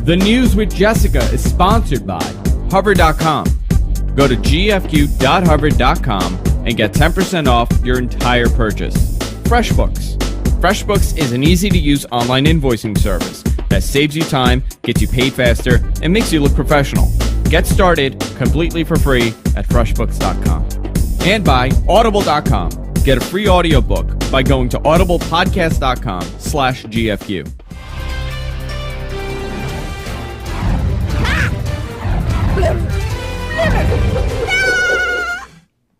The News with Jessica is sponsored by Hover.com. Go to gfq.hover.com and get 10% off your entire purchase. FreshBooks. FreshBooks is an easy-to-use online invoicing service that saves you time, gets you paid faster, and makes you look professional. Get started completely for free at freshbooks.com. And by Audible.com. Get a free audiobook by going to audiblepodcast.com/GFQ.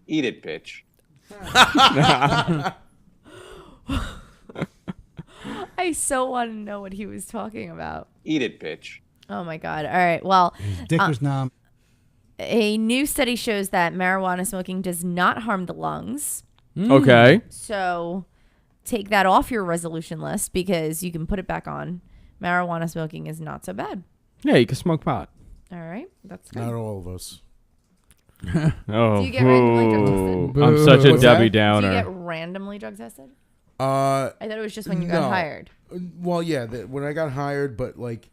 Eat it, bitch. I so want to know what he was talking about. Eat it, bitch. Oh my God. All right. Well, His dick was numb. a new study shows that marijuana smoking does not harm the lungs. Okay. So take that off your resolution list because you can put it back on. Marijuana smoking is not so bad. Yeah, you can smoke pot. All right. That's good. Not all of us. Oh, Do you get randomly drug tested? I'm such a What's Debbie that? Do you Downer. get randomly drug tested? Uh, I thought it was just when you got No. hired. well, yeah, when I got hired, but like,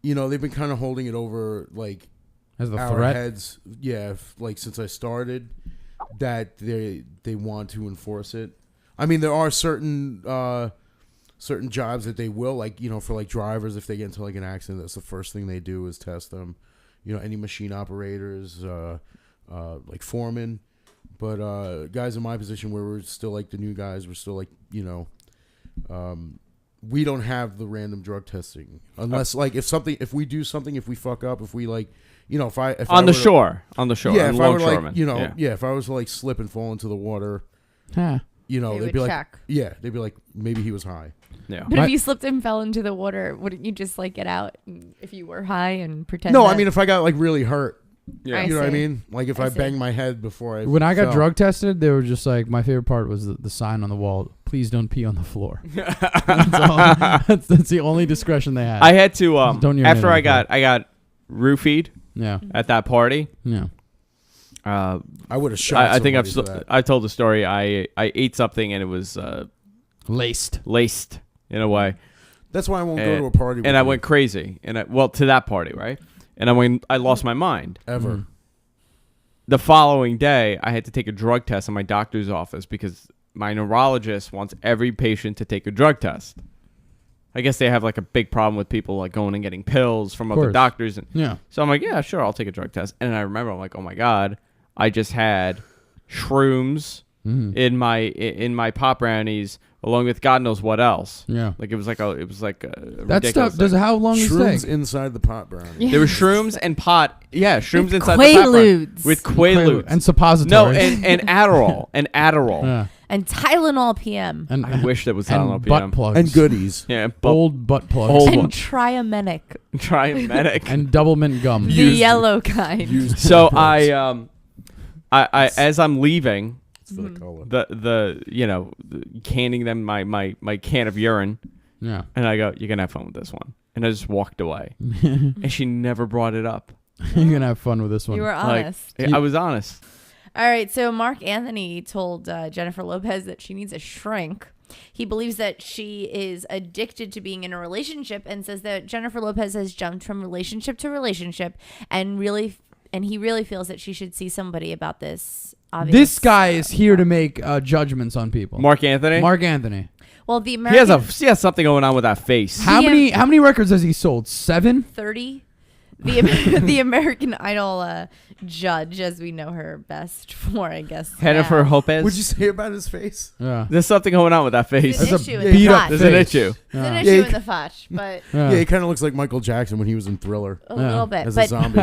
you know, they've been kind of holding it over like As the our threat. heads. Yeah, like since I started, that they want to enforce it. I mean, there are certain jobs that they will, like, you know, for like drivers, if they get into like an accident, that's the first thing they do is test them. You know, any machine operators, like foremen. But guys in my position where we're still like the new guys, we're still like, you know, we don't have the random drug testing unless like if we do something, if we fuck up, if we like, you know, if I On the were to- shore. yeah, if I were longshoremen. like, you know, Yeah. yeah, if I was to like slip and fall into the water, Huh. you know, They they'd would be like, check. yeah, they'd be like, maybe he was high. Yeah. But if you slipped and fell into the water, wouldn't you just like get out if you were high and pretend? No, I that- mean if I got like really hurt, Yeah. you know what I see. mean? Like if I I see. banged my head before I When I got fell. drug tested, they were just like, my favorite part was the sign on the wall, please don't pee on the floor. That's all. That's the only discretion they had. I had to Don't urinate after on I the floor. got roofied Yeah. at that party. Yeah. I would have shot. I think somebody for that. I told the story. I ate something and it was Laced. laced in a way, That's why I won't go to a party. and with I you, went crazy. To that party, right? And I lost my mind. ever. Mm. The following day, I had to take a drug test in my doctor's office because my neurologist wants every patient to take a drug test. I guess they have like a big problem with people like going and getting pills from other course. doctors. And Yeah. so I'm like, yeah, sure, I'll take a drug test. And I remember I'm like, oh my God, I just had shrooms in my pop brownies along with God knows what else. Yeah. Like it was like a That stuff, thing. how long does it Shrooms take? inside the pot brownie. Yeah. There were shrooms and pot. Yeah, shrooms With inside the pot brownie. Quaaludes. With Quaaludes. And suppositories. No, and Adderall. And Adderall. Yeah. And Tylenol PM. And, I wish that was and Tylenol butt PM. plugs. And goodies. Yeah, Old butt plugs. Old And one. Triamenic. Triamenic. And double mint gum. The yellow kind. Used So plugs. I as I'm leaving, It's for the color. the canning them my can of urine, Yeah. and I go, you're gonna have fun with this one, and I just walked away, and she never brought it up. You're going to have fun with this one. You were Like, honest. I was honest. All right. So Marc Anthony told Jennifer Lopez that she needs a shrink. He believes that she is addicted to being in a relationship and says that Jennifer Lopez has jumped from relationship to relationship and he really feels that she should see somebody about this. Obvious, This guy is here to make judgments on people. Marc Anthony. Marc Anthony. Well, the He American has something going on with that face. How Yeah. many records has he sold? 7? 30. The American Idol judge, as we know her best for, I guess. Jennifer now. Lopez. What'd you say about his face? Yeah. There's something going on with that face. There's an That's a issue in beat the up fotch. There's an face. issue. There's an Yeah. issue Yeah, in the fotch, but Yeah, he kind of looks like Michael Jackson when he was in Thriller a Yeah. little bit. as a But zombie.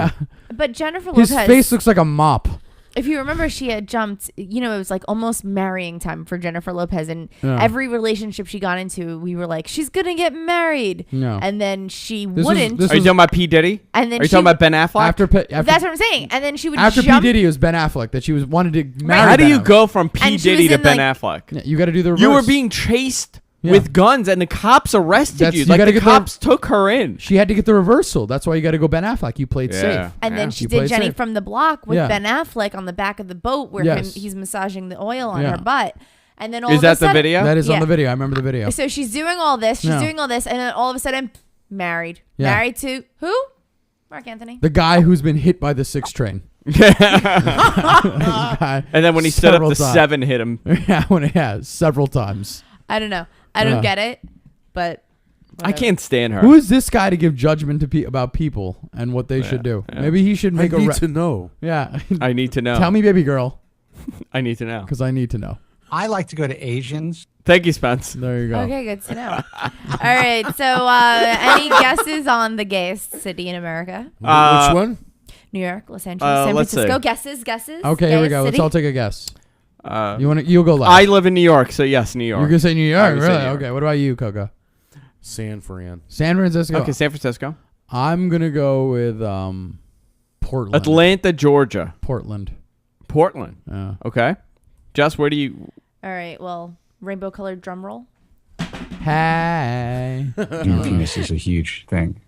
but Jennifer His Lopez, face looks like a mop. if you remember, she had jumped, it was like almost marrying time for Jennifer Lopez. And Yeah. every relationship she got into, we were like, she's going to get married. No. And then she This was- wouldn't. this Are you was- talking about P Diddy? And then Are you she talking about Ben Affleck? After That's what I'm saying. And then she would P. jump. Diddy was Ben Affleck that she wanted to marry. How do Ben you Affleck. go from P And she Diddy was to in, Ben like- Affleck? Yeah, you got to do the reverse. You were being chased Yeah. with guns, and the cops arrested That's- you. you Like gotta the get the- cops took her in. She had to get the reversal. That's why you got to go Ben Affleck. You played Yeah. safe. And then Yeah. she You did played Jenny safe. from the Block with Yeah. Ben Affleck on the back of the boat where Yes. he's massaging the oil on Yeah. her butt. And then all Is of a that the sudden, video? That is on Yeah. the video. I remember the video. So she's doing all this. She's Yeah. doing all this, and then all of a sudden, married. Yeah. Married to who? Marc Anthony. The guy who's been hit by the 6 train. And then when he stood up, Several the times. 7 hit him. Yeah, several times. I don't know. I don't Yeah. get it, but I can't stand her. Who is this guy to give judgment to about people and what they should do? yeah. Maybe he should I make need a. to know. Yeah. I need to know. Tell me, baby girl, I need to know. because I need to know. I like to go to Asians. Thank you, Spence. There you go. Okay, good to know. All right. So, any guesses on the gayest city in America? Which one? New York, Los Angeles, San let's Francisco. see. Guesses. Okay, here we Gayest go. Let's city? all take a guess. You You'll go last. I live in New York, so yes, New York. You're gonna say New I York, would say really? New York. Okay. What about you, Coco? San Fran. San Francisco. Okay, San Francisco. I'm gonna go with Portland. Atlanta, Georgia. Portland. Portland. Yeah. Okay. Jess, where do you... All right. Well, rainbow colored drum roll. Hey. This is a huge thing.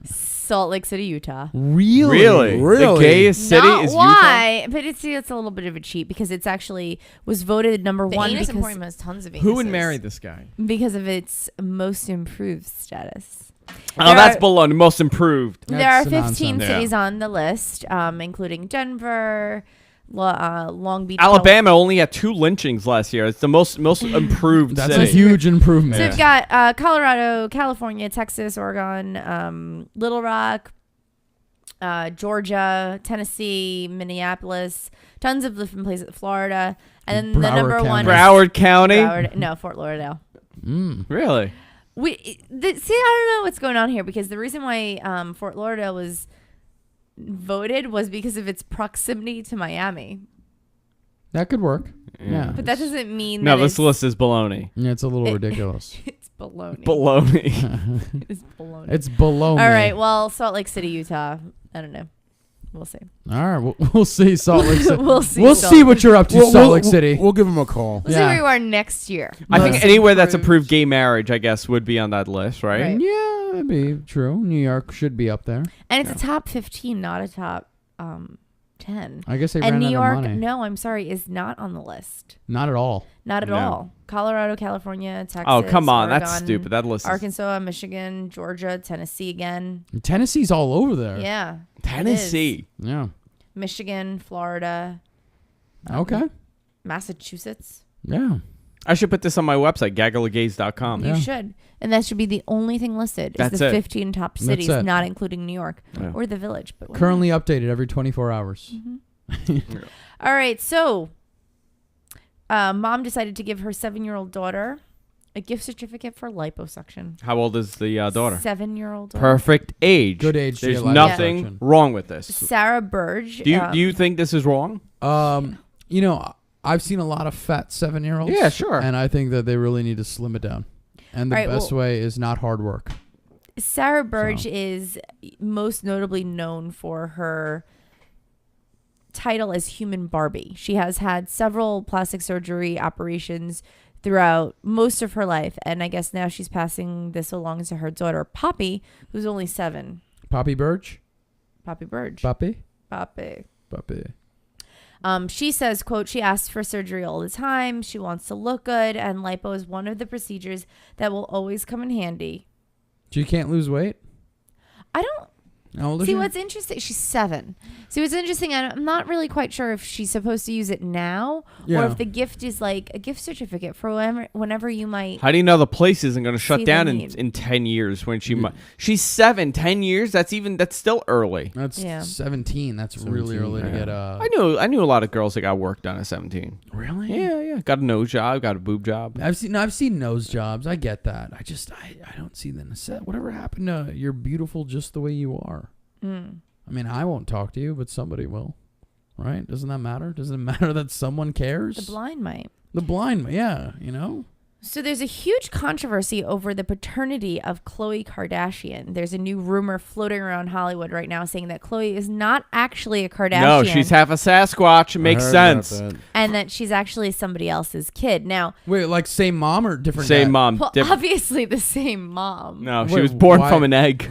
Salt Lake City, Utah. Really? The Really? gayest city Not is why, but it's a little bit of a cheat because it's actually was voted number one Anus because Emporium has tons of Utah. Who would anuses. marry this guy? because of its most improved status. Oh, There that's are- below most improved. There are That's 15 nonsense. cities on the list, including Denver, Long Beach, Alabama only had 2 lynchings last year. It's the most improved That's city. a huge improvement. So we've got Colorado, California, Texas, Oregon, Little Rock, Georgia, Tennessee, Minneapolis, tons of different places, Florida, and then the Broward number one County. is Broward County? no, Fort Lauderdale. Really? See, I don't know what's going on here because the reason why Fort Lauderdale was voted was because of its proximity to Miami, That could work. Yeah. but that doesn't mean No, that this it's, list is baloney. Yeah, it's a little ridiculous. it's baloney. Baloney. It's baloney. It's below me. All right, well, Salt Lake City, Utah. I don't know. We'll see. All right. We'll see Salt Lake City. We'll see. We'll Salt see Lake. what you're up to, Salt Lake City. We'll give him a call. We'll see Yeah. where you are next year. I think Most anywhere that's improved. approved gay marriage, I guess, would be on that list, right? Right. Yeah, that'd be true. New York should be up there. And it's a top 15, not a top 10. I guess they And ran New out York, of money. no, I'm sorry, is not on the list. Not at all. Not at No. all. Colorado, California, Texas. Oh, come on. That's Oregon, stupid. That list is... Arkansas, Michigan, Georgia, Tennessee again. Tennessee's all over there. Yeah. it Tennessee. Yeah. is. Michigan, Florida, Okay. Massachusetts. Yeah. I should put this on my website, gagglegays.com. Yeah. You should. And that should be the only thing listed. Is That's the it. 15 top That's cities, it. not including New York Yeah. or the Village. But Currently updated every 24 hours. All right, so mom decided to give her 7-year-old daughter a gift certificate for liposuction. How old is the daughter? 7-year-old daughter. Perfect age. Good age to There's get nothing liposuction. wrong with this. Sarah Burge. Do you think this is wrong? You know, I've seen a lot of fat 7-year-olds. Yeah, sure. And I think that they really need to slim it down. And the All right, best way is not hard work. Sarah Burge So. is most notably known for her title as Human Barbie. She has had several plastic surgery operations throughout most of her life, and I guess now she's passing this along to her daughter Poppy, who's only 7. Poppy Birch? Poppy Burge. Poppy? Poppy. Puppy. She says, quote, she asks for surgery all the time. She wants to look good, and lipo is one of the procedures that will always come in handy. She can't lose weight? I don't How old is see she? what's interesting. She's 7. See what's interesting. I'm not really quite sure if she's supposed to use it now or Yeah. if the gift is like a gift certificate for whenever you might. How do you know the place isn't going to shut See the down need. in 10 years when she might? She's 7, 10 years. That's still early. That's Yeah. 17. That's really 17, early to yeah. get I knew a lot of girls that got work done at 17. Really? Yeah. Got a nose job, got a boob job. I've seen nose jobs. I get that. I don't see the necessity. Whatever happened to you're beautiful just the way you are? I mean, I won't talk to you, but somebody will. Right? Doesn't that matter? Doesn't it matter that someone cares? The blind might. The blind, yeah, you know? So there's a huge controversy over the paternity of Khloe Kardashian. There's a new rumor floating around Hollywood right now saying that Khloe is not actually a Kardashian. No, she's half a Sasquatch. It makes sense. and that she's actually somebody else's kid. Now, Wait, like same mom or different Same dad? mom. well, different- obviously the same mom. No, she Wait, was born why- from an egg.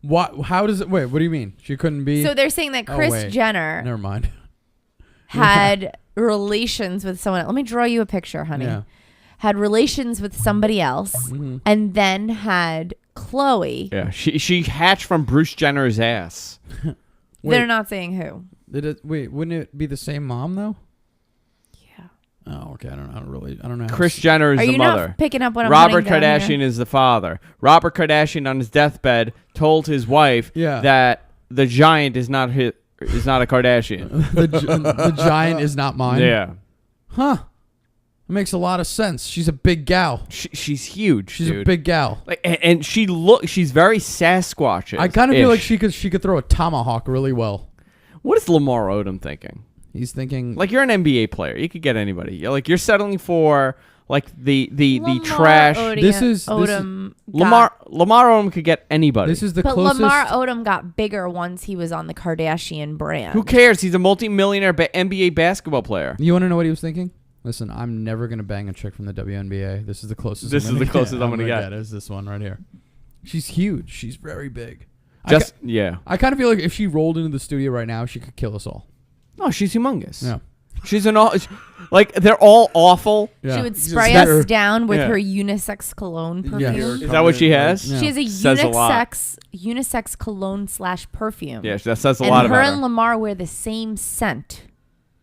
What? How does it? Wait, what do you mean? She couldn't be? So they're saying that Oh, Kris wait. Jenner Never mind. had relations with someone. Let me draw you a picture, honey. Yeah. Had relations with somebody else, and then had Khloe. Yeah, she hatched from Bruce Jenner's ass. They're not saying who. Wait, wouldn't it be the same mom though? Yeah. Oh, okay. I don't know. Kris Jenner is Are the you mother. not picking up what I'm Robert putting down Kardashian here? is the father. Robert Kardashian on his deathbed told his wife Yeah. that the giant is not a Kardashian. the giant is not mine. Yeah. Huh. It makes a lot of sense. She's a big gal. She's huge. She's dude. a big gal. Like, and she's very Sasquatch. I kind of feel like she could throw a tomahawk really well. What is Lamar Odom thinking? He's thinking Like, you're an NBA player. You could get anybody. You're settling for like the Lamar trash. Odom Lamar Odom could get anybody. this is the But closest. Lamar Odom got bigger once he was on the Kardashian brand. Who cares? He's a multi-millionaire NBA basketball player. You want to know what he was thinking? Listen, I'm never gonna bang a chick from the WNBA. This is the closest. This I'm is the gonna closest get. I'm gonna get. Is this one right here? She's huge. She's very big. Yeah. I kind of feel like if she rolled into the studio right now, she could kill us all. No, she's humongous. Yeah. She's like they're all awful. Yeah. She would Just spray let her- us down with Yeah. her unisex cologne perfume. Yeah. Is that what she has? Yeah. She has a Says a lot. unisex cologne / perfume. Yeah, that says a and lot her about and her. Lamar wear the same scent.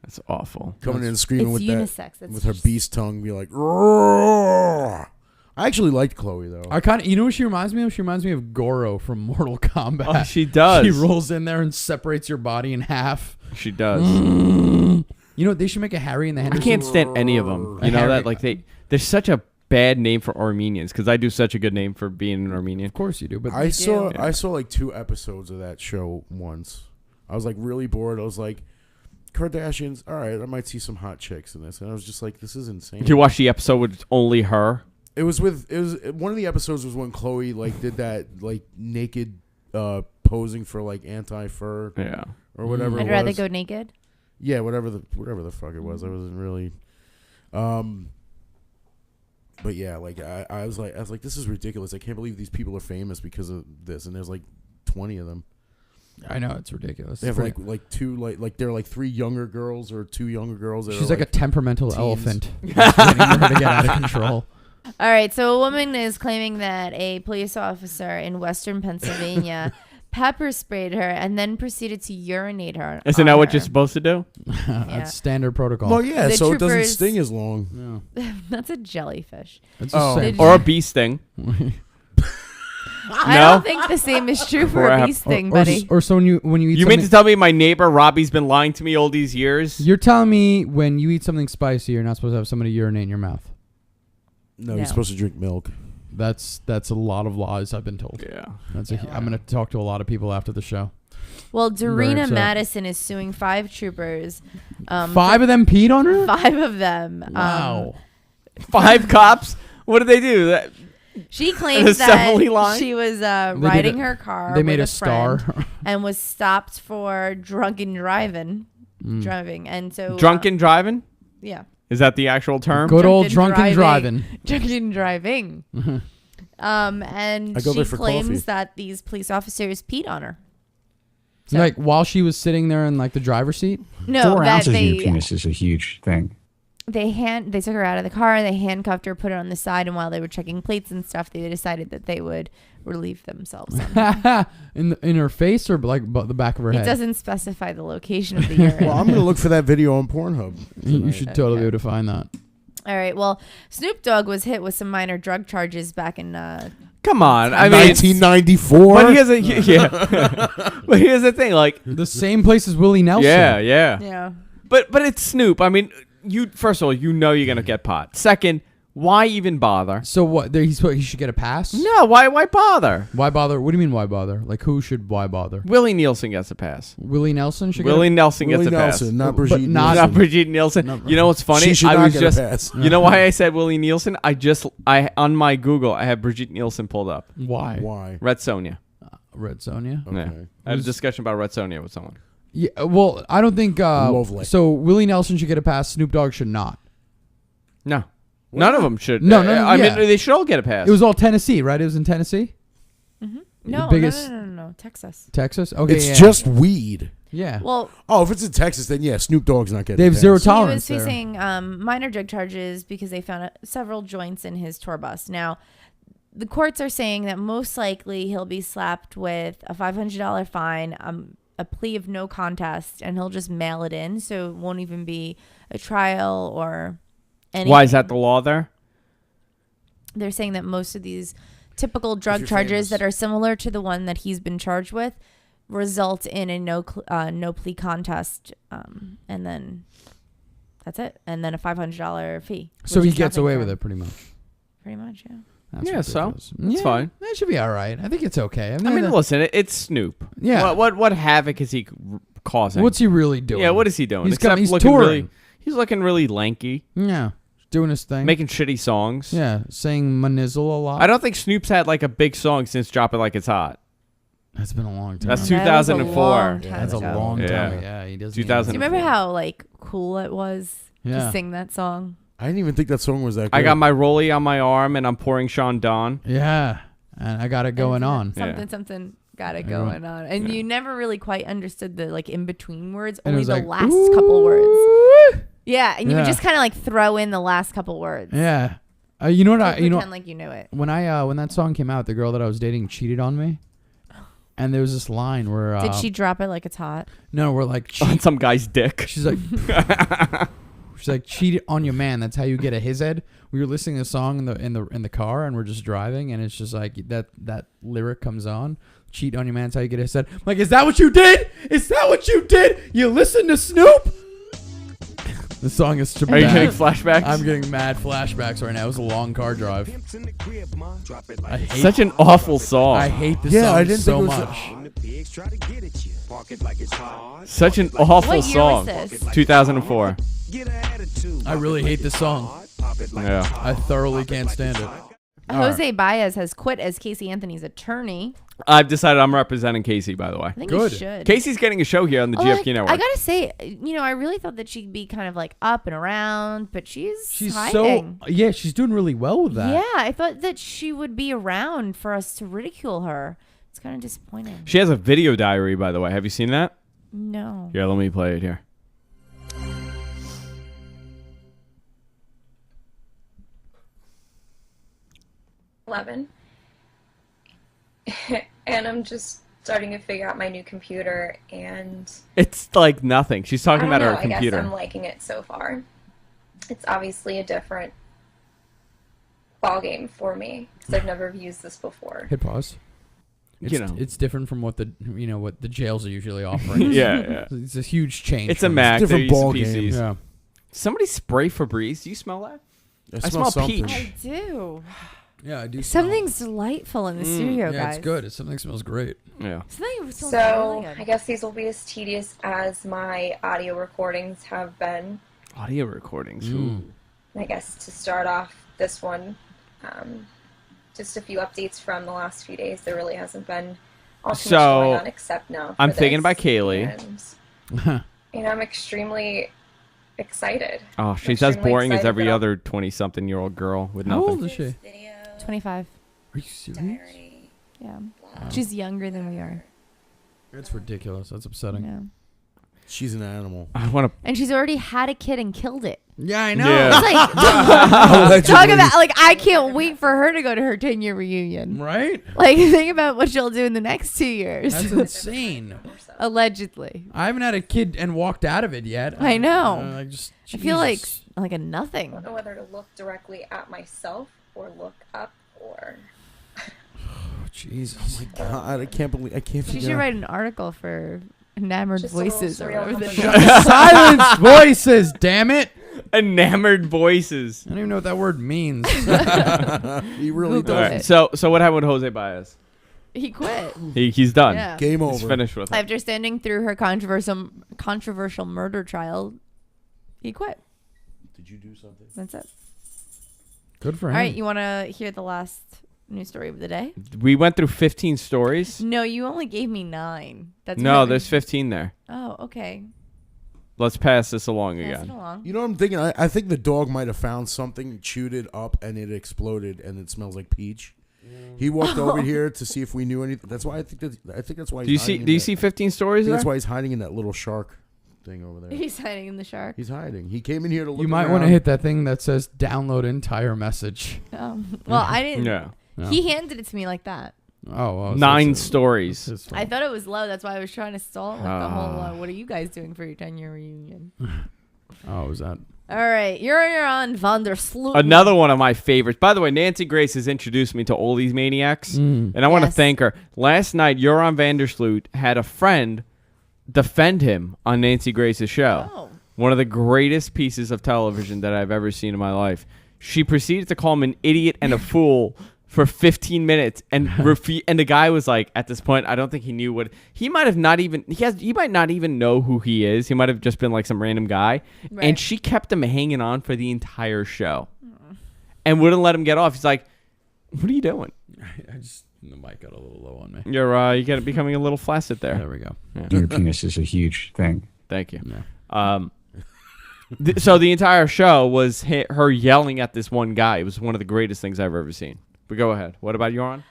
That's awful. Coming in and screaming It's with unisex. that It's with her just- beast tongue, be like, "Roar." I actually liked Khloe though. I kind of, you know what she reminds me of? She reminds me of Goro from Mortal Kombat. Oh, she does. She rolls in there and separates your body in half. She does. You know what? They should make a Harry and the I Hendersons. can't stand any of them. You know Harry- that? Like there's such a bad name for Armenians because I do such a good name for being an Armenian. Of course you do, but I saw do. I saw like 2 episodes of that show once. I was like really bored. I was like, Kardashians. All right, I might see some hot chicks in this, and I was just like, this is insane. Did you watch the episode with only her? It was one of the episodes was when Khloe like did that like naked posing for like anti-fur Yeah. or whatever. I'd it rather was. go naked. Yeah, whatever the fuck it was. I wasn't really. But yeah, like I was like, this is ridiculous. I can't believe these people are famous because of this, and there's like 20 of them. I know it's ridiculous. They have like 2 like there are like 3 younger girls or 2 younger girls. That She's are like a temperamental teens. elephant, just waiting for her to get out of control. All right, so a woman is claiming that a police officer in Western Pennsylvania pepper sprayed her and then proceeded to urinate her. Isn't on that what her. you're supposed to do? That's standard protocol. Well, yeah, The so it doesn't troopers- sting as long. Yeah. That's a jellyfish. It's Oh. the same. Did Or a bee sting? I No? don't think the same is true for a Crap. bee sting, or, buddy. or so when you eat You mean something, to tell me my neighbor Robbie's been lying to me all these years? you're telling me when you eat something spicy, you're not supposed to have somebody urinate in your mouth. No, No. you're supposed to drink milk. That's a lot of lies I've been told. Yeah. I'm gonna talk to a lot of people after the show. Well, very Darina upset. Madison is suing 5 troopers. 5 of them peed on her. 5 of them. Wow. 5 cops? What did they do? That She claims that Assembly line? she was did riding a- her car. they made with a star. friend and was stopped for drunken driving. And so drunken driving? yeah, Is that the actual term? Good old drunken driving. drunken driving. And I go she there for claims coffee. that these police officers peed on her. So- Like while she was sitting there in like the driver's seat. No, 4 that ounces in your they penis is a huge thing. they took her out of the car, they handcuffed her, put her on the side, and while they were checking plates and stuff, they decided that they would relieve themselves. in her face or like the back of her It head. doesn't specify the location of the urine. Well, I'm gonna look for that video on Pornhub. You should totally Okay. be able to find that. All right. Well, Snoop Dogg was hit with some minor drug charges back in. Come on. I mean, 1994. but here's a yeah. But here's the thing, like, The same place as Willie Nelson. yeah. Yeah. But it's Snoop. I mean, you first of all, you know you're gonna get pot. Second, why even bother? So what? He should get a pass? No, why bother? Why bother? What do you mean why bother? Like who should why bother? Willie Nielsen gets a pass. Willie Nelson should Willie Nelson Willie gets a pass. Nelson, not But Brigitte not- Not Nielsen. Brigitte Nielsen. No. You know what's funny? She should I not was get just a pass. You know why I said Willie Nielsen? I on my Google I have Brigitte Nielsen pulled up. get why? Why? Red Sonja. Red Sonja. Okay. Yeah. I had a discussion about Red Sonja with someone. Yeah. Well, I don't think. Lovely. So Willie Nelson should get a pass. Snoop Dogg should not. No. None of them should. No, I yeah. mean, they should all get a pass. It was all Tennessee, right? It was in Tennessee, No, biggest- no, Texas. Texas. Okay, It's yeah. just weed. Yeah. Well, Oh, if it's in Texas, then yeah, Snoop Dogg's not getting. They have passed. zero he was tolerance there. facing minor drug charges because they found several joints in his tour bus. Now, the courts are saying that most likely he'll be slapped with a $500 fine, a plea of no contest, and he'll just mail it in, so it won't even be a trial or anything. Why is that the law there? They're saying that most of these typical drug you're charges famous. that are similar to the one that he's been charged with result in a no plea contest, and then that's it, and then a $500 fee. So which he is gets nothing away for with him. it pretty much. Pretty much, yeah. That's Yeah, so ridiculous. it's fine. That should be all right. I think it's okay. I mean, listen, it's Snoop. Yeah. What havoc is he causing? what's he really doing? Yeah, what is he doing? He's Except he's looking touring. really, he's looking really lanky, Yeah, doing his thing. making shitty songs. Yeah, saying manizzle a lot. I don't think Snoop's had like a big song since Drop It Like It's Hot. That's been a long time. That's That was a 2004. long time That's a ago. long Yeah. time. Yeah, he doesn't. 2000. Do you remember how like cool it was Yeah. to sing that song? I didn't even think that song was that good. I got my rollie on my arm and I'm pouring Sean Don. Yeah, and I got it going on. Something got it Yeah. going on, and you never really quite understood the like in between words. And it Only was the like, last couple words. Yeah, and you would Yeah. just kind of like throw in the last couple words. Yeah, you know what? To You know pretend like you knew it. when when that song came out, the girl that I was dating cheated on me, and there was this line where Did she drop it like it's hot? No, we're like On some guy's dick. She's like, she's like, cheat on your man. That's how you get a his head. We were listening to a song in the car, and we're just driving, and it's just like that lyric comes on. Cheat on your man. That's how you get a his head. I'm like, is that what you did? Is that what you did? You listen to Snoop? The song is. Are you getting flashbacks? I'm getting mad flashbacks right now. It was a long car drive. I hate, Such an awful song. I hate this Yeah, song I didn't so think it was much. Such an awful What year song. was this? 2004. I really hate this song. Yeah. I thoroughly can't stand it. Jose Baez has quit as Casey Anthony's attorney. I've decided I'm representing Casey, by the way. I think Good. he should. Casey's getting a show here on the GFQ network. I gotta say, I really thought that she'd be kind of like up and around, but she's She's hiding. so yeah, she's doing really well with that. Yeah, I thought that she would be around for us to ridicule her. It's kind of disappointing. She has a video diary, by the way. Have you seen that? No. Here, let me play it here. .11 and I'm just starting to figure out my new computer, and It's like nothing. She's talking I about don't her know, I computer. guess I'm liking it so far. It's obviously a different ball game for me because I've never used this before. Hit pause. It's, You know. it's different from what the what the jails are usually offering. Yeah. It's a huge change. It's a from- Mac. They're different used to ball PCs. game. Yeah. Somebody spray Febreze. Do you smell that? I smell something. peach. I do. Yeah, I do. Something's delightful in the studio, Yeah, guys. it's good. Something smells great. Yeah. Something smells So really good. I guess these will be as tedious as my audio recordings have been. Audio recordings. Ooh. I guess to start off this one, just a few updates from the last few days. There really hasn't been all too So, much going on except now. I'm for thinking this, about Kaylee. And I'm extremely excited. Oh, I'm she's as extremely boring as excited every that I'll- other 20-something-year-old girl with How nothing. old is she? 25. Are you serious? Yeah. She's younger than we are. That's ridiculous. That's upsetting. Yeah. She's an animal. I want to. And she's already had a kid and killed it. Yeah, I know. Yeah. It's like, Allegedly. talk about, like, I can't wait for her to go to her 10-year reunion. Right? Like, think about what she'll do in the next 2 years. That's insane. Allegedly. I haven't had a kid and walked out of it yet. I know. I I feel like Jesus. a I nothing. don't know whether to look directly at myself or look up or. Oh, Jesus. God, I can't She figure should out. write an article for Enamored Just a little Voices or surreal whatever. something. Silence voices, damn it. Enamored voices. I don't even know what that word means. He really Google All does. it. right. So what happened with Jose Baez? He quit. He's done. Yeah. Game He's over. finished with it. After standing through her controversial murder trial, he quit. Did you do something? That's it. Good for All him. right, you want to hear the last news story of the day? We went through 15 stories. No, you only gave me 9. That's No, really- there's 15 there. Oh, okay. Let's pass this along Pass it again. along. You know what I'm thinking? I think the dog might have found something, chewed it up, and it exploded, and it smells like peach. He walked over here to see if we knew anything. That's why I think that's why. Do you see 15 stories? That's There? why he's hiding in that little shark thing over there. He's hiding in the shark. He's hiding. He came in here to look. You might want to hit that thing that says download entire message. Well, I didn't. Yeah. No. He handed it to me like that. Oh, well, 9 stories. It's his I fault. thought it was low. That's why I was trying to stall it with the whole, what are you guys doing for your 10-year reunion? Oh, was that? All right. Joran Van Der Sloot. Another one of my favorites. By the way, Nancy Grace has introduced me to all these maniacs, and I want to Yes. thank her. Last night, Joran Van Der Sloot had a friend defend him on Nancy Grace's show. Oh. One of the greatest pieces of television that I've ever seen in my life. She proceeded to call him an idiot and a fool for 15 minutes, and and the guy was like, at this point, I don't think he knew what he might have not even he might not even know who he is. He might have just been like some random guy, Right. and she kept him hanging on for the entire show, and wouldn't let him get off. He's like, "What are you doing? I just the mic got a little low on me. You're get becoming a little flaccid there." There we go. Your penis is a huge thing. Thank you. Yeah. So the entire show was her yelling at this one guy. It was one of the greatest things I've ever seen. But go ahead. What about Joran?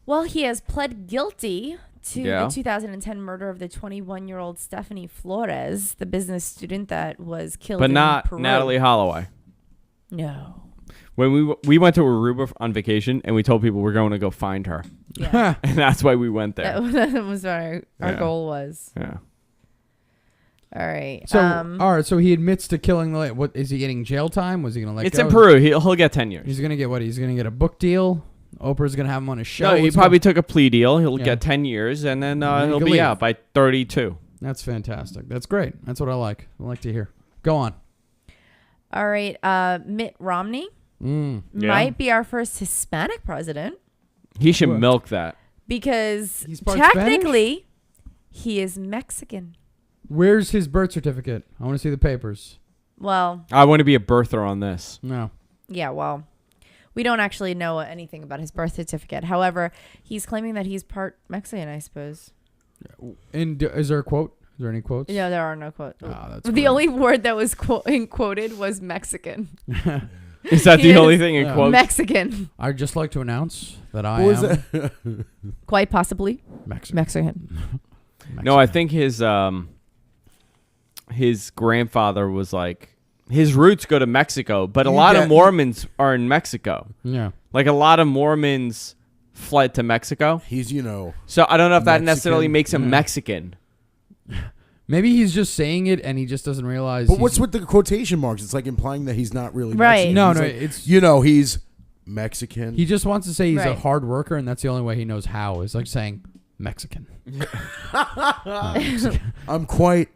Well, he has pled guilty to Yeah. the 2010 murder of the 21-year-old Stephanie Flores, the business student that was killed But in not Peru. Natalie Holloway. No. When we went to Aruba on vacation, and we told people we're going to go find her, Yeah. and that's why we went there. That was what our Yeah. goal was. Yeah. All right. So, all right. So he admits to killing the. What is he getting? Jail time? Was he gonna let It's go? in Peru. He'll get 10 years. He's gonna get what? He's gonna get a book deal. Oprah's gonna have him on a show. No, he What's probably going- took a plea deal. He'll Yeah. get 10 years, and then he he'll can be leave. out by 32. That's fantastic. That's great. That's what I like. I like to hear. Go on. All right. Mitt Romney Yeah. might be our first Hispanic president He should milk that. because He's part technically he is Mexican. Where's his birth certificate? I want to see the papers. Well, I want to be a birther on this. No. yeah, well, we don't actually know anything about his birth certificate. However, he's claiming that he's part Mexican, I suppose. And is there a quote? Is there any quotes? No, there are no quotes. Ah, that's The great. only word that was quoted was Mexican. Is that He the is only thing in Yeah. quotes? Mexican. I'd just like to announce that I What was am that? Quite possibly Mexican. Mexican. No, I think his grandfather was like, his roots go to Mexico, but a lot of Mormons are in Mexico. Yeah. Like a lot of Mormons fled to Mexico. He's So I don't know if that Mexican. necessarily makes him Yeah. Mexican. Maybe he's just saying it and he just doesn't realize. But he's- what's with the quotation marks? It's like implying that he's not really Right. Mexican. No, He's no, like, it's he's Mexican. he just wants to say he's a Right. hard worker, and that's the only way he knows how. Is like saying Mexican. I'm quite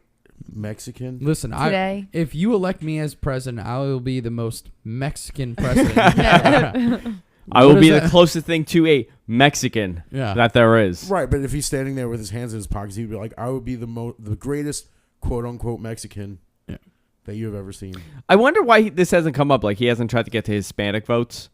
Mexican. Listen, Today. if you elect me as president, I will be the most Mexican president. I will What be is the that? closest thing to a Mexican Yeah. that there is. Right, but if he's standing there with his hands in his pockets, he'd be like, "I would be the greatest quote unquote Mexican Yeah. that you have ever seen." I wonder why this hasn't come up. Like he hasn't tried to get to Hispanic votes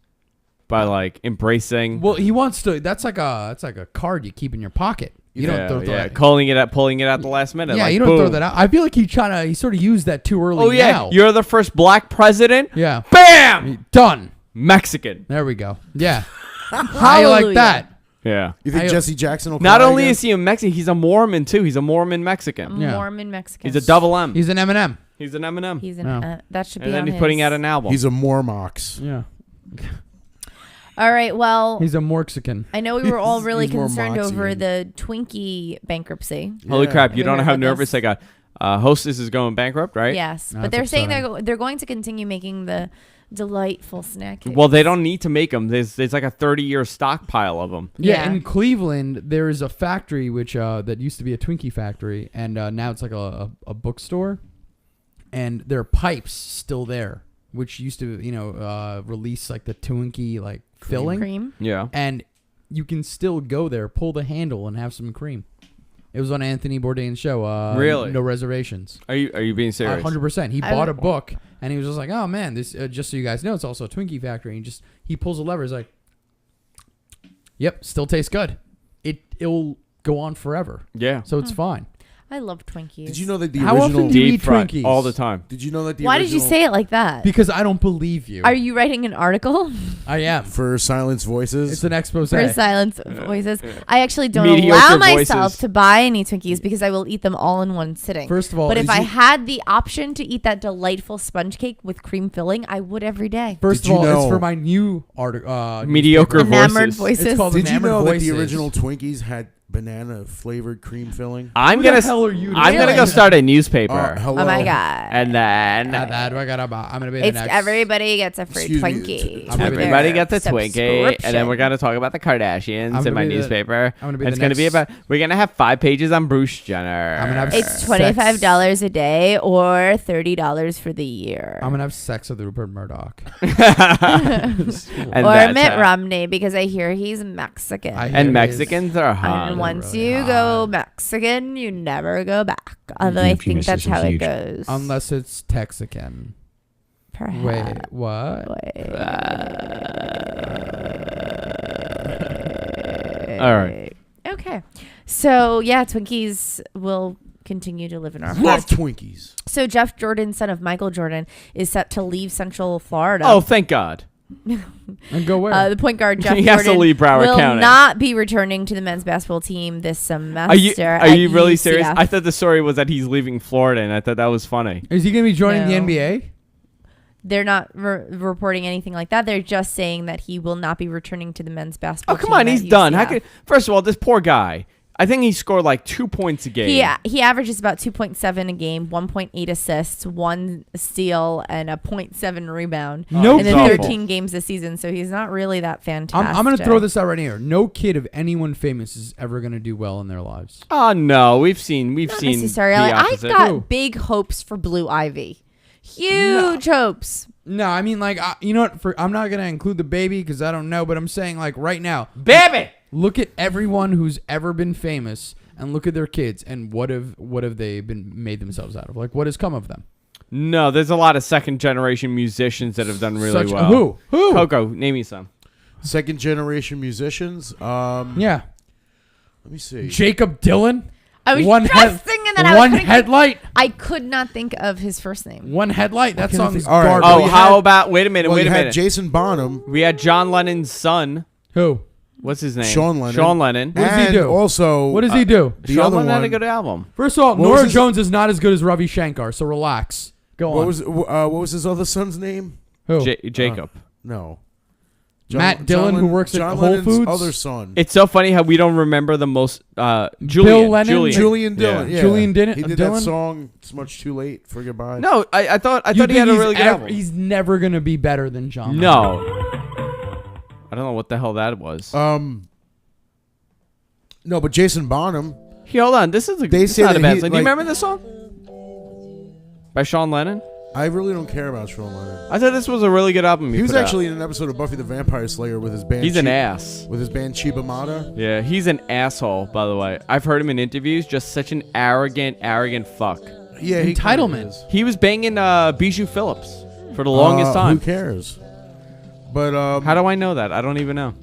by like embracing. Well, he wants to. That's like a card you keep in your pocket. You don't throw that. pulling it at the last minute. Yeah, like, you don't throw boom. that out. I feel like he sort of used that too early. Oh yeah, now. you're the first black president. Yeah. Bam, Done. Mexican. There we go. Yeah. How you like Hallelujah. that? Yeah. You think I- Jesse Jackson will Not cry only again? is he a Mexican, he's a Mormon too. He's a Mormon Mexican. Yeah. Mormon Mexican. He's a double M. He's an M&M. He's an Eminem. He's an, No. that should be And then on he's his. putting out an album. He's a Mormox. Yeah. All right. Well, He's a Morxican. I know we were all really He's more concerned over Moxian. the Twinkie bankruptcy. Holy Yeah. crap! You You don't know heard how about nervous this? I got. Hostess is going bankrupt, right? Yes, No, but that's they're saying upsetting. they're going to continue making the delightful snack cakes. Well, they don't need to make them. There's like a 30-year stockpile of them. Yeah, Yeah. in Cleveland, there is a factory which that used to be a Twinkie factory, and now it's like a bookstore, and there are pipes still there, which used to release like the Twinkie like filling, cream. Yeah. and you can still go there, pull the handle, and have some cream. It was on Anthony Bourdain's show. Really? No reservations. Are you being serious? 100%. He I bought a would- book, and he was just like, "Oh man, this just so you guys know, it's also a Twinkie factory." And he pulls a lever. He's like, "Yep, still tastes good. It'll go on forever, Yeah. so it's fine." I love Twinkies. Did you know that the How often original do you Deep eat fried Twinkies? all the time. Did you know that the Why did you original- say it like that? Because I don't believe you. Are you writing an article I am. for Silence Voices? It's an expose. for Silence Voices? I actually don't Mediocre allow myself voices. to buy any Twinkies because I will eat them all in one sitting. First of all, but if is I you- had the option to eat that delightful sponge cake with cream filling, I would every day. First Did of you all, it's know- for my new article. Mediocre Enamored voices. voices. It's called Did you Enamored know that the Voices. original Twinkies had banana flavored cream filling? I'm Who gonna. the hell are you? I'm gonna go Really? start a newspaper, Hello. Oh my god! and then I'm gonna be the It's next. everybody gets a free Excuse me, Twinkie. I'm gonna be- everybody Their gets a Twinkie, and then we're gonna talk about the Kardashians I'm in my gonna be the- newspaper. I'm gonna be And it's the gonna be next- about. We're gonna have 5 pages on Bruce Jenner. I'm gonna have It's $25 a day or $30 for the year. I'm gonna have sex with Rupert Murdoch. And or that's Mitt how- Romney because I hear he's Mexican. I hear And he Mexicans are hot. And once really you go Mexican, you never go back. Although I Your think penis that's is how it huge. goes. Unless it's Texican. Perhaps. Wait, what? All right. Okay. So yeah, Twinkies will continue to live in our Love hearts. Twinkies. So Jeff Jordan, son of Michael Jordan, is set to leave Central Florida. Oh, thank God. And go where? The point guard Jeff He has to Jordan leave Broward will County. not be returning to the men's basketball team this semester. Are you at really serious? UCF. I thought the story was that he's leaving Florida, and I thought that was funny. Is he gonna be joining the No. NBA? They're not reporting anything like that. They're just saying that he will not be returning to the men's Oh, basketball come team on, at he's done. How UCF. could? First of all, this poor guy. I think he scored like 2 points a game. He averages about 2.7 a game, 1.8 assists, 1 steal, and a 0.7 rebound. No in the kid. 13 games this season, so he's not really that fantastic. I'm gonna throw this out right here. No kid of anyone famous is ever gonna do well in their lives. Oh no, we've seen Not the necessarily. I've opposite. got Who? big hopes for Blue Ivy. Huge hopes. No, I mean like you know what? I'm not gonna include the baby because I don't know, but I'm saying like right now, Baby. look at everyone who's ever been famous and look at their kids and what have they been made themselves out of? Like what has come of them? No, there's a lot of second generation musicians that have done really Such- well. Who? Coco, name me some. Second generation musicians. Yeah, Let me see. Jacob Dylan. I was One just head- thinking that. One headlight. I could not think of his first name. One headlight. That can I song's think- all right. garbage. Oh, you how had- about? Wait a minute. Well, wait you a had minute. Jason Bonham, We had John Lennon's son. Who? What's his name? Sean Lennon. Sean Lennon. What does he and do? also What does he do? the Sean other Lennon had a one. good album. First of all, What was Nora his- Jones is not as good as Ravi Shankar, so relax. Go What on. was his other son's name? Who? Jacob. No. Matt Dillon, who works at John Whole Lennon's Foods? other son. It's so funny how we don't remember the most. Julian. Bill Lennon? Julian Dillon. Yeah. Julian Dillon- He did Dillon? that song. It's much too late for goodbye. No, I thought You he had a think really good album. he's never gonna be better than John. Lennon? No. I don't know what the hell that was. No, but Jason Bonham. Hey, hold on. This is They this is say not a that bad he, song. Do you like- remember this song? By Sean Lennon? I really don't care about Sean Lennon. I thought this was a really good album. He was put out. actually in an episode of Buffy the Vampire Slayer with his band. He's an ass. With his band Chiba Mata. Yeah, he's an asshole, by the way. I've heard him in interviews. Just such an arrogant fuck. Yeah, he Entitlement. kinda is. He was banging Bijou Phillips for the longest time. Who cares? But How do I know that? I don't even know.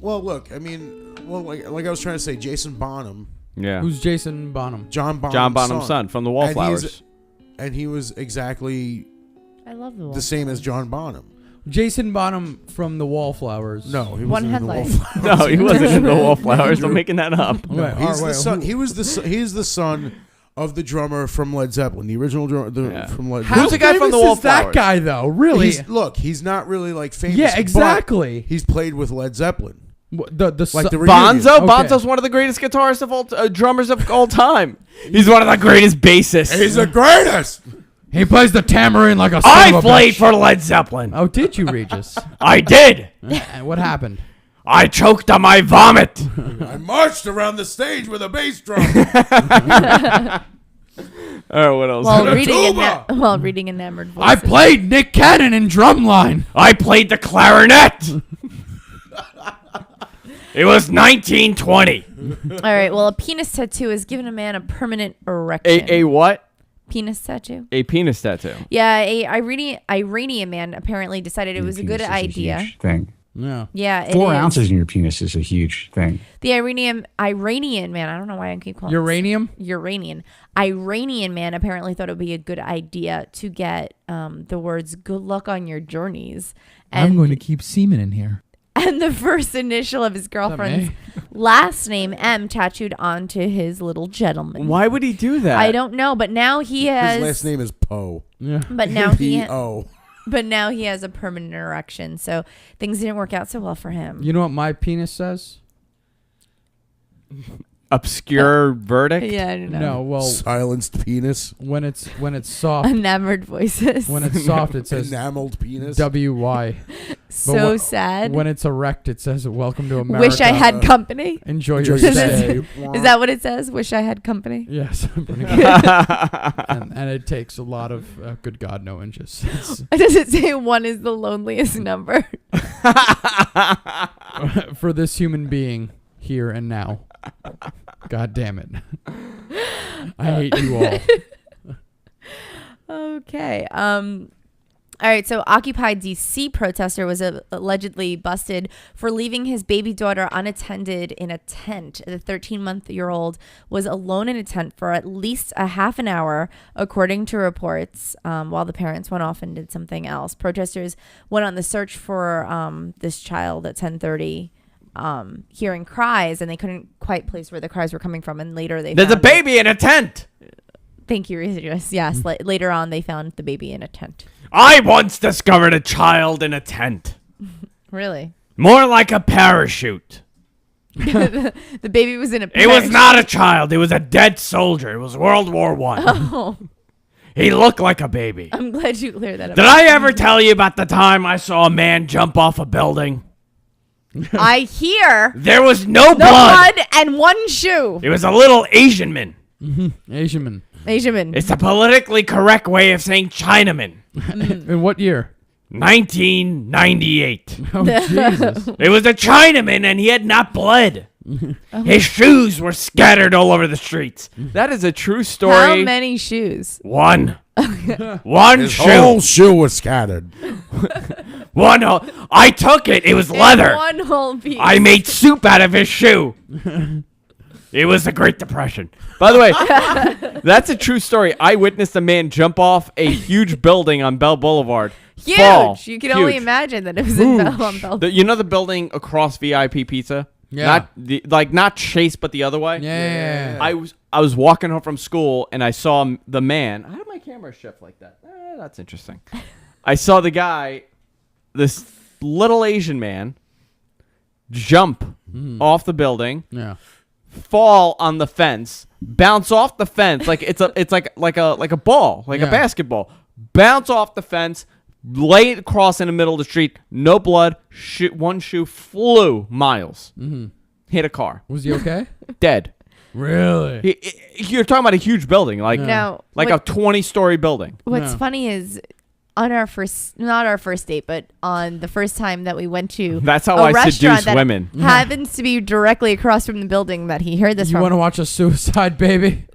well, look, I mean, well, like I was trying to say, Jason Bonham, Yeah. Who's Jason Bonham? John Bonham's John Bonham's son from the Wallflowers. and he was exactly I love the same as John Bonham. Jason Bonham from the Wallflowers. No, he One wasn't in the headlight. Wallflowers. No, he wasn't in the Wallflowers. I'm making that up. Wait, He's the wait, son. who- He's the son of the drummer from Led Zeppelin, the original drummer Yeah. from Led How Zeppelin. Who's the guy from famous the is Wallflowers? that guy though? Really? He's not really like famous. Yeah, but exactly. He's played with Led Zeppelin. The Like the Bonzo? Okay. Bonzo's one of the greatest guitarists of all drummers of all time. He's one of the greatest bassists. He's the greatest. he plays the tambourine like a. son I of a played bitch. for Led Zeppelin. Oh, did you, Regis? I did. And what happened? I choked on my vomit. I marched around the stage with a bass drum. All right, what else? While reading Enamored I Voices. played Nick Cannon in Drumline. I played the clarinet. It was 1920. All right. Well, a penis tattoo has given a man a permanent erection. A what? penis tattoo. A penis tattoo. Yeah, a Iranian man apparently decided it was a good Penis is idea. huge thing. Yeah. Yeah, it 4 is. ounces in your penis is a huge thing. The Iranian man, I don't know why I keep calling Uranium? Iranian man apparently thought it would be a good idea to get the words "good luck on your journeys." And, I'm going to keep semen in here. and the first initial of his girlfriend's last name, M, tattooed onto his little gentleman. Why would he do that? I don't know, but now he has. His last name is Poe. Yeah. But now he. P-O. But now he has a permanent erection, so things didn't work out so well for him. You know what my penis says? Obscure verdict? Yeah, I don't know. No, well, Silenced penis. when it's soft, Enamored voices. when it's soft, it says Enameled penis. WY. So sad. When it's erect, it says "Welcome to America." Wish I had company. Enjoy Enjoy your your stay. stay. Is that what it says? Wish I had company. Yes, pretty good. and it takes a lot of good God no inches. Does it say 1 is the loneliest number? For this human being here and now. God damn it! I hate you all. Okay. All right, so Occupy D.C. protester was allegedly busted for leaving his baby daughter unattended in a tent. The 13-month-old was alone in a tent for at least a half an hour, according to reports, while the parents went off and did something else. Protesters went on the search for this child at 10:30, hearing cries, and they couldn't quite place where the cries were coming from, and later they There's a found baby in a tent. Thank you, Regis. Yes, later on they found the baby in a tent. I once discovered a child in a tent. Really? More like a parachute. The baby was in a It parachute. was not a child. It was a dead soldier. It was World War One. Oh, He looked like a baby. I'm glad you cleared that up. Did I ever tell you about the time I saw a man jump off a building? I hear There was no no blood. blood and one shoe. It was a little Asian man. Asian man. Asian. It's a politically correct way of saying Chinaman. In what year? 1998. Oh Jesus! It was a Chinaman and he had not bled. His shoes were scattered all over the streets. That is a true story. How many shoes? One. One His shoe. whole shoe was scattered. One. I took it. It was leather. One whole piece. I made soup out of his shoe. It was the Great Depression. By the way, that's a true story. I witnessed a man jump off a huge building on Bell Boulevard. Huge. Fall. You can only Huge. imagine that it was in Bell. You know the building across VIP Pizza? Yeah. Not Chase, but the other way. Yeah. I was walking home from school and I saw the man. How did my camera shift like that? That's interesting. I saw the guy, this little Asian man, jump off the building, Yeah. fall on the fence, bounce off the fence like it's like a ball, like a Yeah. basketball, bounce off the fence, lay it across in the middle of the street, no blood, one shoe flew miles, hit a car, Was he okay? dead. Really? You're talking about a huge building, like No. like a 20-story building. What's No. funny is on our not our first date, but on the first time that we went to That's how a I restaurant seduce that women. happens to be directly across from the building that he heard this You from. want to watch a suicide baby?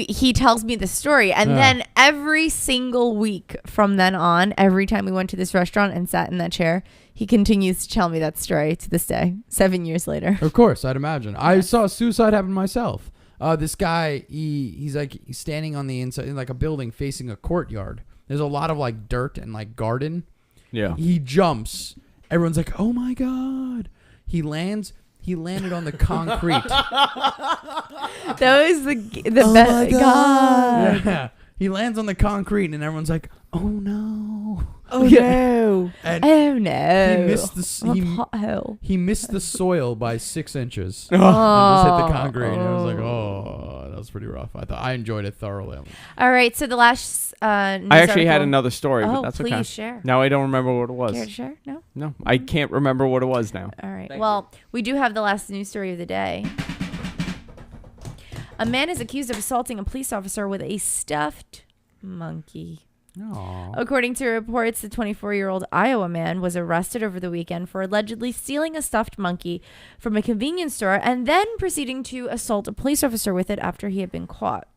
He tells me the story, and then every single week from then on, every time we went to this restaurant and sat in that chair, he continues to tell me that story to this day, 7 years later. Of course, I'd imagine. I saw a suicide happen myself. This guy, he's standing on the inside in like a building facing a courtyard. There's a lot of like dirt and like garden. Yeah. He jumps. Everyone's like, "Oh my god!" He landed on the concrete. That was the best. God. Yeah. He lands on the concrete, and everyone's like, "Oh no!" Oh no. And Oh no. he missed the I'm a pothole. he missed the soil by 6 inches. Oh. And just hit the concrete. And I was like, "Oh, that was pretty rough." I enjoyed it thoroughly. All right, so the last news I actually had article- another story, but Oh, that's please okay. share. Now I don't remember what it was. Care to share? No? No, I can't remember what it was now. All right. Well, we do have the last news story of the day. A man is accused of assaulting a police officer with a stuffed monkey. Aww. According to reports, the 24-year-old Iowa man was arrested over the weekend for allegedly stealing a stuffed monkey from a convenience store and then proceeding to assault a police officer with it after he had been caught.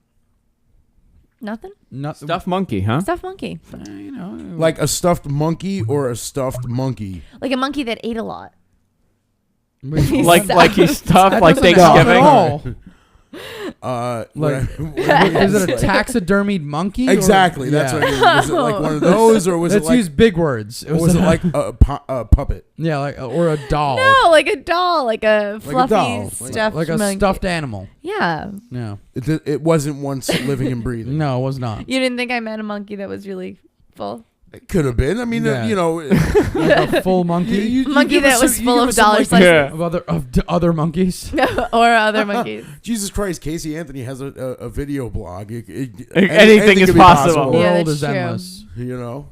Nothing? Nothing. Stuffed monkey, huh? Stuffed monkey. You know, Like a stuffed monkey or a stuffed monkey? Like a monkey that ate a lot. like he's stuffed like doesn't sound at Thanksgiving. all. Like, Is it a taxidermied monkey? exactly. That's what I mean. Was it like one of those, or was Let's it like? use big words. Or was it like a puppet? yeah, like or a doll? No, like a doll, like a fluffy doll. stuffed like a monkey. stuffed animal. Yeah. No, It wasn't once living and breathing. no, it was not. You didn't think I meant a monkey that was really full? It could have been. I mean, Yeah. Like a full monkey Monkey give that us was some- you full give of us some, dollar like, slices. Yeah. of other monkeys. Or other monkeys. Jesus Christ, Casey Anthony has a video blog. Anything is The possible. Yeah, world that's is true. endless. You know,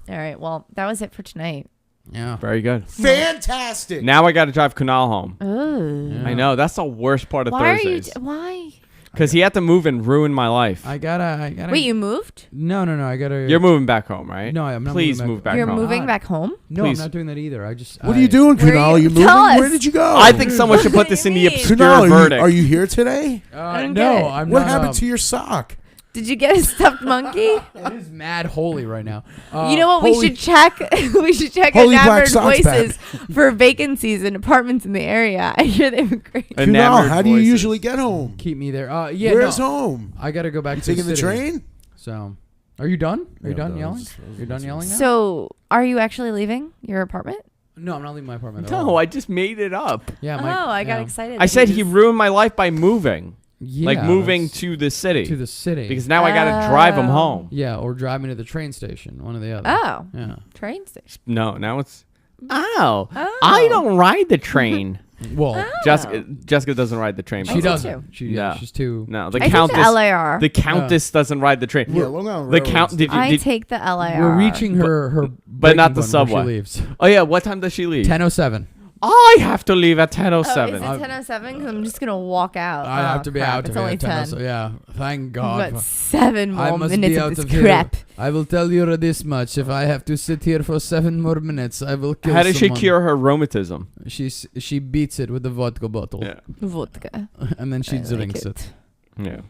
All right. Well, that was it for tonight. Yeah. Very good. fantastic. Now I got to drive Kunal home. Oh. Yeah. I know. That's the worst part of Why are you? Thursdays. Why? Because he had to move and ruin my life. I gotta. Wait, you moved? No. I gotta. You're moving back home, right? No, I'm not. Please moving move back You're home. moving God. back home? No, Please. I'm not doing that either. I just. What are you doing, Where are Kunal? you- You moving? Tell us. Where did you go? I think someone should put What this do in the you mean? obscure Kunal, verdict. are you here today? I don't no, get it. I'm What not. happened to your sock? Did you get a stuffed monkey? It is mad holy right now. You know what? We holy- should check. We should check Holy Black Enamored Sox Voices for vacancies in apartments in the area. I hear they have great. Kunal, Enamored how do you voices. usually get home? Keep me there. Yeah. Where's no. home? I gotta go back You to taking the city. train? So, are you done? Are you Yeah, done no, yelling? it's- You're done yelling now? So, are you actually leaving your apartment? No, I'm not leaving my apartment. At No, all. I just made it up. Yeah. I got yeah. excited. I that said you he just- ruined my life by moving. Yeah, Like moving that's- to the city. to the city. Because now I got to drive him Oh. home. yeah, or drive me to the train station. One or the other. Oh, Yeah. train station. No, now it's. Oh. Oh. I don't ride the train. Well, Jessica doesn't ride the train. she do doesn't. too. She, Yeah. she's too. No, the I take countess. the LAR. The countess doesn't ride the train. Yeah, Long Island The Railroad's- count. Did you? I Did, take the LAR. We're reaching her. but not the breaking point where subway. She leaves. oh yeah. What time does she leave? 10:07. I have to leave at Oh, is 10:07. it 10:07? Because I'm just gonna walk out. I have to be out. It's of only here 10. at 10. Yeah. Thank God. But 7 more I must minutes be of out this of here. crap. I will tell you this much: if I have to sit here for 7 more minutes, I will kill How does she someone. cure her rheumatism? She beats it with a vodka bottle, Yeah. Vodka. and then she I like drinks it. Yeah.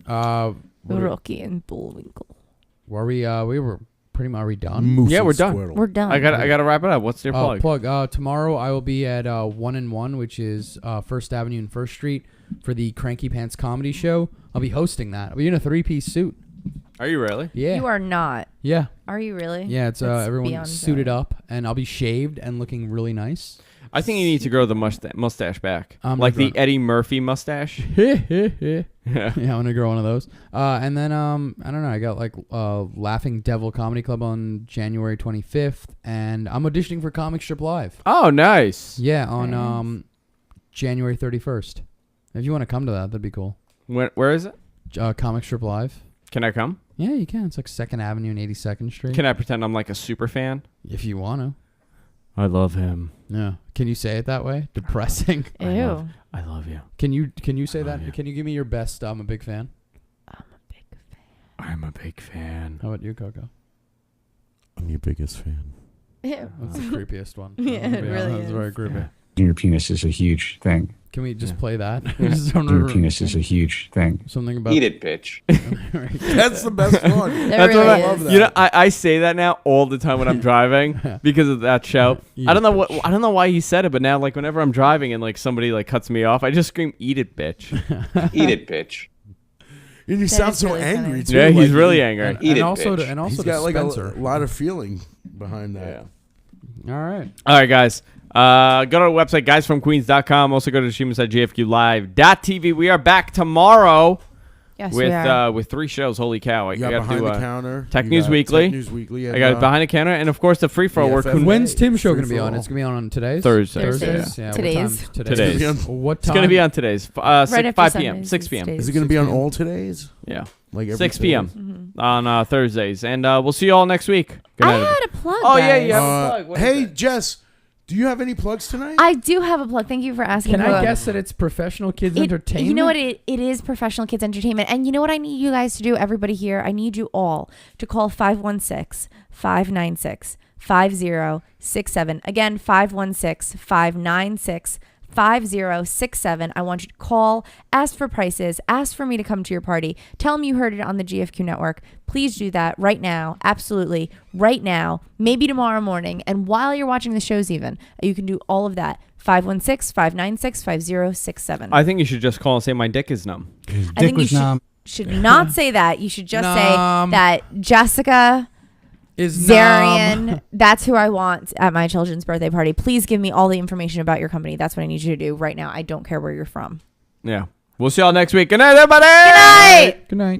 What Rocky and Bullwinkle. were we? We were pretty much. Are we done? Moose Yeah, and we're done. Squirtle. We're done. I gotta wrap it up. What's your plug? Plug. Tomorrow I will be at 1 and 1, which is First Avenue and First Street, for the Cranky Pants comedy show. I'll be hosting that. I'll be in a 3-piece suit. Are you really? Yeah. You are not. Yeah. Are you really? Yeah. It's That's everyone beyond suited valid. up, and I'll be shaved and looking really nice. I think you need to grow the mustache back, I'm like gonna the Eddie Murphy mustache. yeah, Yeah. I'm gonna grow one of those. And then I don't know. I got like Laughing Devil Comedy Club on January 25th, and I'm auditioning for Comic Strip Live. Oh, nice. Yeah, on Nice. January 31st. If you want to come to that, that'd be cool. Where is it? Comic Strip Live. Can I come? Yeah, you can. It's like 2nd Avenue and 82nd Street. Can I pretend I'm like a super fan? If you want to. I love him. Yeah. Can you say it that way? Depressing. Ew. I love you. Can you say that? yeah. Can you give me your best? I'm a big fan. I'm a big fan. How about you, Coco? I'm your biggest fan. Ew. That's the creepiest one. Yeah, it really That's is. very creepy. Your penis is a huge thing. Can we just Yeah. play that? Your Something penis is a huge thing. about Eat it, bitch. That's the best one. That That's really what is. love that. You know, I say that now all the time when I'm driving because of that show. Eat I don't know it, I don't know why he said it, but now like whenever I'm driving and like somebody like cuts me off, I just scream, "Eat it, bitch!" Eat it, bitch. And you That sound is so really angry funny. too. Yeah, he's like, really angry. And, Eat and it, also bitch. to, and also He's to got like Spencer. a lot of feeling behind that. Yeah. All right. All right, guys. Go to our website, guysfromqueens.com. Also go to GFQLive.tv. We are back tomorrow Yes, we are. with 3 shows. Holy cow! You got to Behind do, the Counter. Tech you News got Weekly. Tech News Weekly. I got Behind the Counter, and of course the free for all. Yeah, Where FFA. When's Tim's show Free going to be for on? all. It's going to be on today's? Thursdays. Thursdays. Yeah. Today's. What time? Today's. What time? It's going to be on today's. Right 5 after p.m. Sundays, 6 it's p.m. days. Is it going to be on 6 p.m. all today's? Yeah. Like every 6 day? p.m. on Thursdays. And we'll see you all next week. Good I night. had a plug. Oh, yeah, guys. yeah. Plug. What is Hey, that? Jess, do you have any plugs tonight? I do have a plug. Thank you for asking. Can I Plug. guess that it's professional kids entertainment? You know what? It is professional kids entertainment. And you know what I need you guys to do, everybody here? I need you all to call 516-596-5067. Again, 516-596-5067. 5067. I want you to call, ask for prices, ask for me to come to your party. Tell them you heard it on the GFQ network. Please do that right now. Absolutely. Right now. Maybe tomorrow morning. And while you're watching the shows even, you can do all of that. 516-596-5067. I think you should just call and say my dick is numb. I think you should not say that. You should just say that Jessica Is Zarian, that's who I want at my children's birthday party. Please give me all the information about your company. That's what I need you to do right now. I don't care where you're from. Yeah. We'll see y'all next week. Good night, everybody. Good night. Good night.